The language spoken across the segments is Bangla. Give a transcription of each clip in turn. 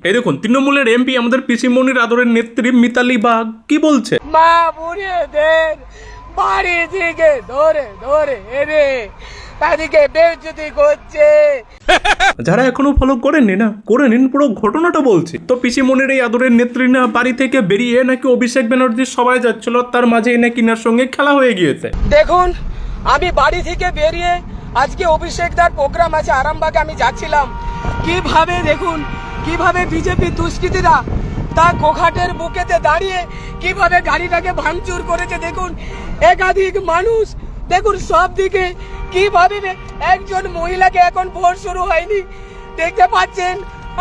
এই দেখুন তৃণমূলের এমপি আমাদের পিসিমণির আদরের নেত্রী মিতালি বাগ কি বলছে। মা বুড়িদের বাড়ি থেকে ধরে ধরে এনে তাদেরকে বেইজ্জতি করছে। যারা এখনো ফলো করেননি না করে নিন, পুরো ঘটনাটা বলছি। তো পিসিমণির এই আদরের নেত্রী না বাড়ি থেকে বেরিয়ে নাকি অভিষেক ব্যানার্জির সবাই যাচ্ছিল, তার মাঝেই নাকি নার সঙ্গে খেলা হয়ে গিয়েছে। দেখুন আমি বাড়ি থেকে বেরিয়ে আজকে অভিষেক দার প্রোগ্রাম আছে আরামবাগে, আমি যাচ্ছিলাম। কিভাবে দেখুন কিভাবে বিজেপি দুষ্কৃতীরা তার গোঘাটের বুকেতে দাঁড়িয়ে কিভাবে গাড়িটাকে ভাঙচুর করেছে। দেখুন একাধিক মানুষ, দেখুন সব দিকে কিভাবে একজন মহিলাকে, এখন ভোট শুরু হয়নি দেখতে পাচ্ছেন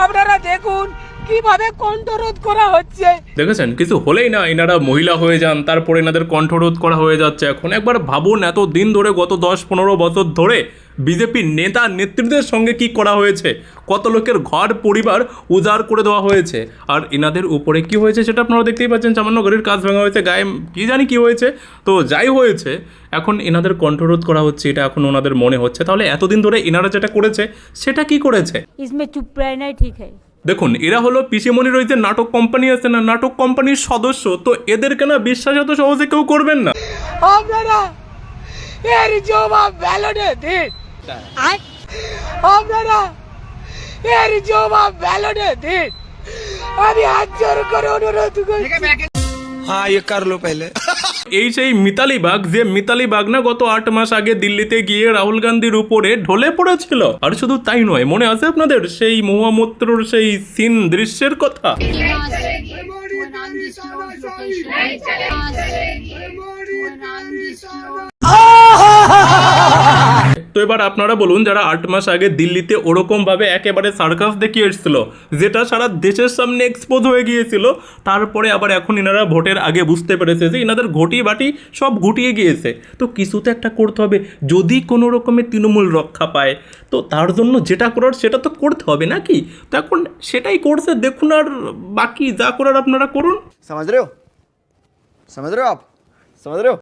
আপনারা, দেখুন কিভাবে কণ্ঠরোধ করা হচ্ছে। দেখেছেন কিছু হলেই না এনারা মহিলা হয়ে যান, তারপরে এনাদের কণ্ঠরোধ করা হয়ে যাচ্ছে। এখন একবার ভাবুন এত দিন ধরে, গত 10-15 বছর ধরে বিজেপির নেতা নেত্রীদের সঙ্গে কি করা হয়েছে, কত লোকের ঘর পরিবার উজাড় করে দেওয়া হয়েছে। আর এনাদের উপরে কি হয়েছে সেটা আপনারা দেখতেই পাচ্ছেন, সামান্য গাড়ির কাজ ভাঙা হয়েছে, গায়ে কি জানি কি হয়েছে, তো যাই হয়েছে এখন এনাদের কণ্ঠরোধ করা হচ্ছে, এটা এখন ওনাদের মনে হচ্ছে। তাহলে এতদিন ধরে এনারা যেটা করেছে সেটা কি করেছে? इसमें चुप रहना ही ठीक है। দেখুন এরা হলো পিসিমণির ওই যে নাটক কোম্পানি আছে না, নাটক কোম্পানির সদস্য, তো এদেরকে না বিশ্বাস এত সহজে কেউ করবেন না। আপনারা এর জবাব ব্যালটে দিন, আপনারা এর জবাব ব্যালটে দিন। আমি হাত জোর করে অনুরোধ করছি। हाँ ये कर लो पहले। এই সেই মিতালি বাগ, যে মিতালি বাগ না গত 8 মাস আগে দিল্লিতে গিয়ে রাহুল গান্ধীর উপরে ঢলে পড়েছিল। আর শুধু তাই নয়, মনে আছে আপনাদের সেই মহামূত্রর সেই সিন দৃশ্যের কথা? তো এবার আপনারা বলুন, যারা 8 মাস আগে দিল্লিতে ওরকম ভাবে একেবারে সার্কাস দেখিয়ে এসেছিল, যেটা সারা দেশের সামনে এক্সপোজ হয়ে গিয়েছিল, তারপরে আবার এখন এনারা ভোটের আগে বুঝতে পেরেছে যে এনাদের ঘটি বাটি সব ঘুটিয়ে গিয়েছে, তো কিছু তো একটা করতে হবে। যদি কোনো রকমের তৃণমূল রক্ষা পায়, তো তার জন্য যেটা করার সেটা তো করতে হবে নাকি? তো এখন সেটাই করছে, দেখুন। আর বাকি যা করার আপনারা করুন। समझ रहे हो आप समझ रहे हो